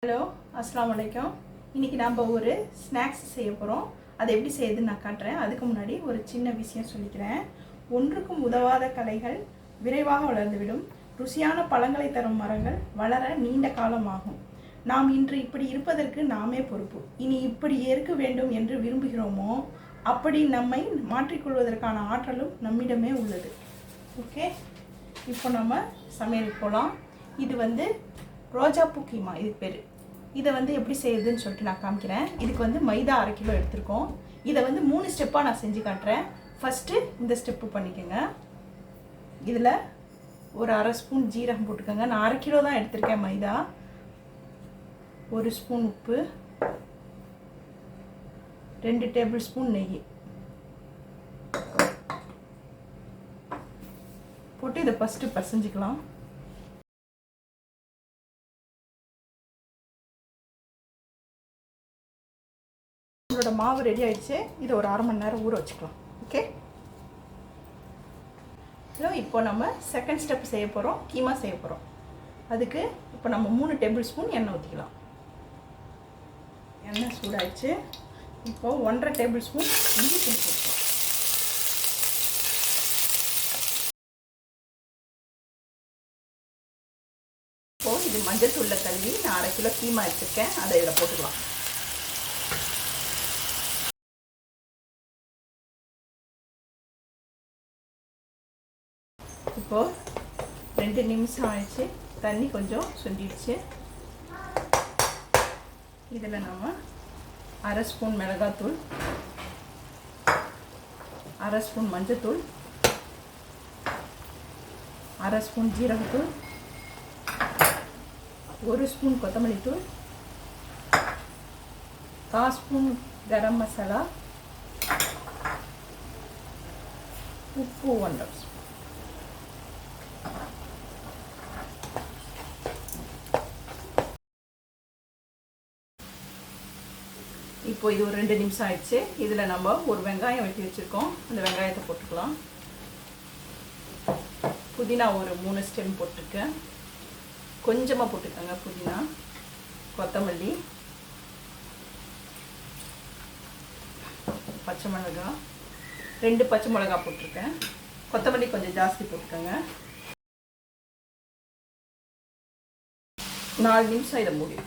Hello, அஸ்ஸலாமு அலைக்கும். இன்றைக்கி நம்ம ஒரு ஸ்நாக்ஸ் செய்ய போகிறோம். அதை எப்படி செய்யுதுன்னு நான் காட்டுறேன். அதுக்கு முன்னாடி ஒரு சின்ன விஷயம் சொல்லிக்கிறேன். ஒன்றுக்கும் உதவாத கலைகள் விரைவாக வளர்ந்துவிடும். ருசியான பழங்களை தரும் மரங்கள் வளர நீண்ட காலம் ஆகும். நாம் இன்று இப்படி இருப்பதற்கு நாமே பொறுப்பு. இனி இப்படி இருக்க வேண்டும் என்று விரும்புகிறோமோ அப்படி நம்மை மாற்றிக்கொள்வதற்கான ஆற்றலும் நம்மிடமே உள்ளது. ஓகே, இப்போ நம்ம சமையலுக்கு போகலாம். இது ரோஜாப்பூ கீமா இது பேர். இதை எப்படி செய்யுதுன்னு சொல்லிட்டு நான் காமிக்கிறேன். இதுக்கு மைதா 1/2 கிலோ எடுத்திருக்கோம். இதை 3 ஸ்டெப்பாக நான் செஞ்சு காட்டுறேன். ஃபஸ்ட்டு இந்த ஸ்டெப்பு பண்ணிக்கோங்க. இதில் ஒரு 1/2 ஸ்பூன் ஜீரகம் போட்டுக்கோங்க. நான் 1/2 கிலோ தான் எடுத்திருக்கேன் மைதா. 1 ஸ்பூன் உப்பு, 2 டேபிள் ஸ்பூன் நெய் போட்டு இதை ஃபஸ்ட்டு பசைஞ்சிக்கலாம். உங்களோட மாவு ரெடி ஆயிடுச்சு. இதை ஒரு 1/2 மணி நேரம் ஊற வச்சுக்கலாம். ஓகே, இப்போ நம்ம செகண்ட் ஸ்டெப் செய்ய போகிறோம். கீமா செய்ய போகிறோம். அதுக்கு இப்போ நம்ம 3 டேபிள் ஸ்பூன் எண்ணெய் ஊற்றிக்கலாம். எண்ணெய் சூடாயிடுச்சு. இப்போது 1/2 டேபிள் ஸ்பூன் இஞ்சி பூண்டு போட்டுக்கலாம். இப்போது இது மஞ்சள் தூளில் கழுவி நான் 1/2 கிலோ கீமா எடுத்துருக்கேன். அதை இதில் போட்டுக்கலாம். இப்போது 2 நிமிஷம் ஆயிடுச்சு. தண்ணி கொஞ்சம் சுண்டிடுச்சு. இதில் நம்ம 1/2 ஸ்பூன் மிளகாத்தூள், 1/2 ஸ்பூன் மஞ்சத்தூள், 1/2 ஸ்பூன் ஜீரகத்தூள், 1 ஸ்பூன் கொத்தமல்லி தூள், 1/4 ஸ்பூன் கரம் மசாலா, உப்பு 1/2 ஸ்பூன். இப்போ இது ஒரு 2 நிமிஷம் ஆயிடுச்சு. இதில் நம்ம ஒரு வெங்காயம் வெட்டி வச்சுருக்கோம். அந்த வெங்காயத்தை போட்டுக்கலாம். புதினா ஒரு 3 ஸ்டெம் போட்டிருக்கேன். கொஞ்சமாக போட்டுக்கோங்க புதினா. கொத்தமல்லி, பச்சை மிளகாய் 2 பச்சை மிளகாய் போட்டிருக்கேன். கொத்தமல்லி கொஞ்சம் ஜாஸ்தி போட்டுக்கோங்க. 4 நிமிஷம் இதை மூடி.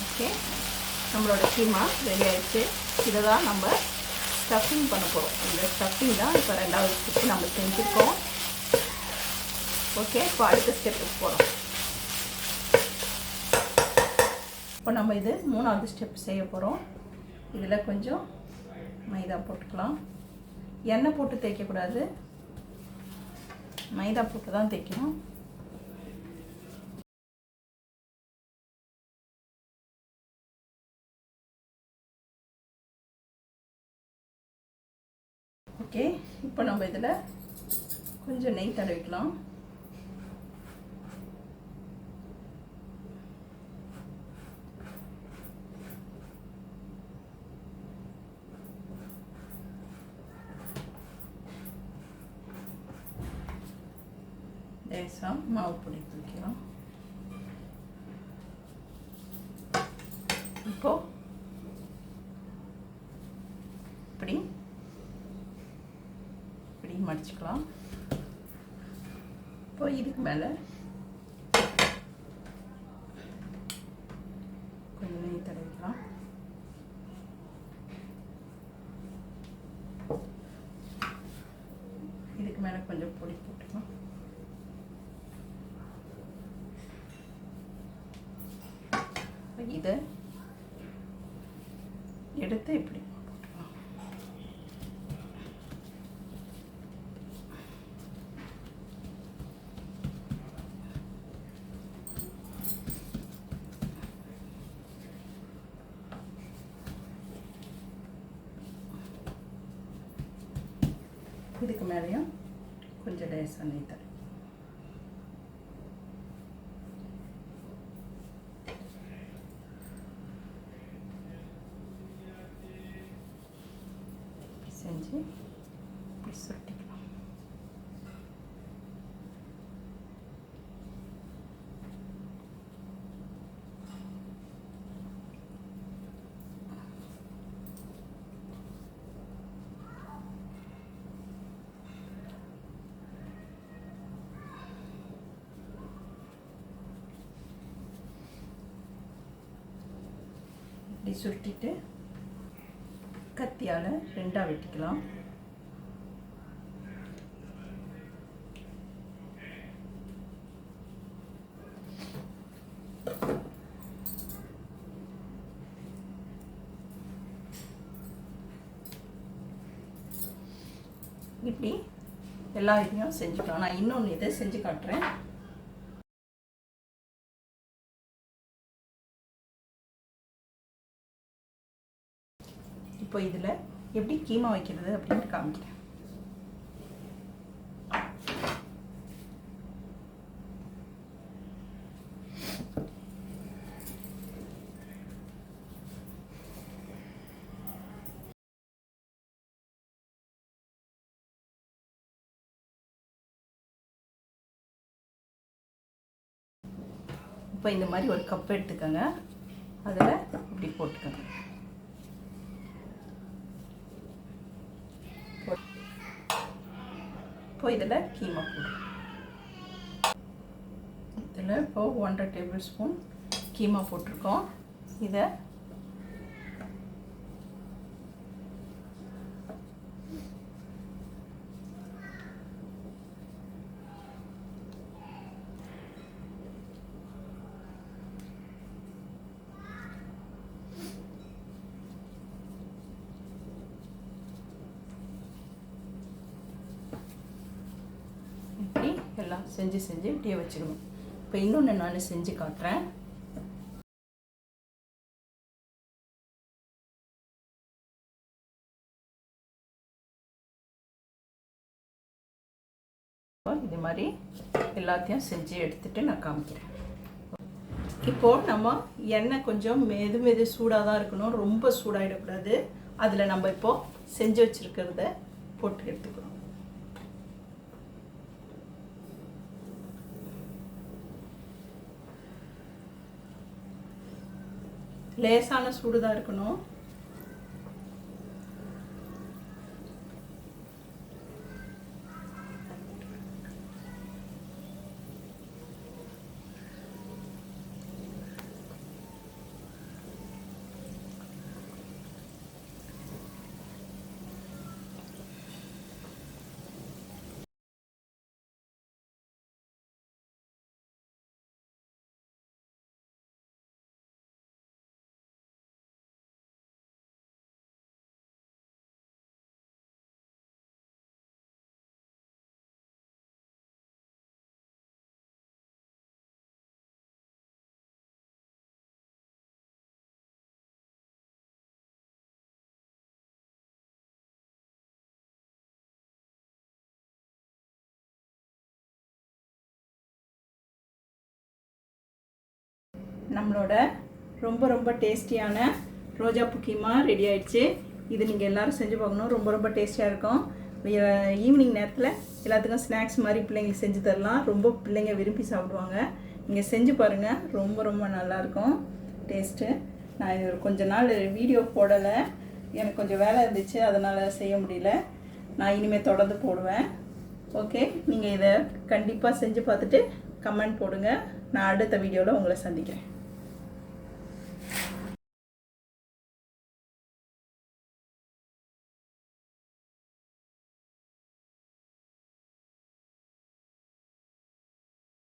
ஓகே, நம்மளோட கீமா ரெடி ஆயிடுச்சு. இதை தான் நம்ம ஸ்டஃபிங் பண்ண போகிறோம். இந்த ஸ்டஃபிங் தான் இப்போ 2வது ஸ்டெப்பு நம்ம செஞ்சுருக்கோம். ஓகே, இப்போ அடுத்த ஸ்டெப்புக்கு போகிறோம். இப்போ நம்ம இது 3வது ஸ்டெப் செய்ய போகிறோம். இதில் கொஞ்சம் மைதா போட்டுக்கலாம். எண்ணெய் போட்டு தேய்க்கக்கூடாது, மைதா போட்டு தான் தேய்க்கணும். ஓகே, இப்போ நம்ம இதில் கொஞ்சம் நெய் தடவிக்கலாம். லேசாக மாவு பொடி தூக்கலாம். இப்போ இப்படி மடிச்சுக்கலாம். இப்போ இதுக்கு மேலே கொஞ்சம் நெய் தடவிக்கலாம். இதுக்கு மேலே கொஞ்சம் பொடி போட்டுக்கலாம். இதை எடுத்து இப்படி போட்டுக்கலாம். இதுக்கு மேலேயும் கொஞ்சம் லேசாக நெய் தடவி. செஞ்சு சுருட்டிக்கலாம். இப்படி சுருட்டிட்டு கத்தியால் ரெண்டாக வெட்டிக்கலாம். இப்படி எல்லா இதையும் செஞ்சுக்கலாம். நான் இன்னொன்று இதை செஞ்சு காட்டுறேன். இப்போ இதில் எப்படி கீமா வைக்கிறது அப்படின்னு காமிக்கிறேன். இப்போ இந்த மாதிரி ஒரு கப் எடுத்துக்கோங்க. அதில் இப்படி போட்டுக்கோங்க. இப்போ இதில் கீமா போடுறோம். இதில் இப்போ 1.5 டேபிள் ஸ்பூன் கீமா போட்டிருக்கோம். இதை எல்லாம் செஞ்சு இப்படியே வச்சுக்கணும். இப்போ இன்னொன்று நான் செஞ்சு காட்டுறேன். இது மாதிரி எல்லாத்தையும் செஞ்சு எடுத்துட்டு நான் காமிக்கிறேன். இப்போது நம்ம எண்ணெய் கொஞ்சம் மெது சூடாக தான் இருக்கணும், ரொம்ப சூடாகிடக்கூடாது. அதில் நம்ம இப்போது செஞ்சு வச்சுருக்கிறத போட்டு எடுத்துக்கிறோம். லேசான சூடு தான் இருக்கணும். நம்மளோட ரொம்ப டேஸ்டியான ரோஜாப்பூ கீமா ரெடி ஆயிடுச்சு. இது நீங்கள் எல்லோரும் செஞ்சு பார்க்கணும். ரொம்ப டேஸ்டியாக இருக்கும். ஈவினிங் நேரத்தில் எல்லாத்துக்கும் ஸ்நாக்ஸ் மாதிரி பிள்ளைங்களுக்கு செஞ்சு தரலாம். ரொம்ப பிள்ளைங்க விரும்பி சாப்பிடுவாங்க. நீங்கள் செஞ்சு பாருங்கள். ரொம்ப நல்லாயிருக்கும் டேஸ்ட்டு. நான் இது கொஞ்ச நாள் வீடியோ போடலை, எனக்கு கொஞ்சம் வேலை இருந்துச்சு, அதனால் செய்ய முடியல. நான் இனிமேல் தொடர்ந்து போடுவேன். ஓகே, நீங்கள் இதை கண்டிப்பாக செஞ்சு பார்த்துட்டு கமெண்ட் போடுங்க. நான் அடுத்த வீடியோவில் உங்களை சந்திக்கிறேன்.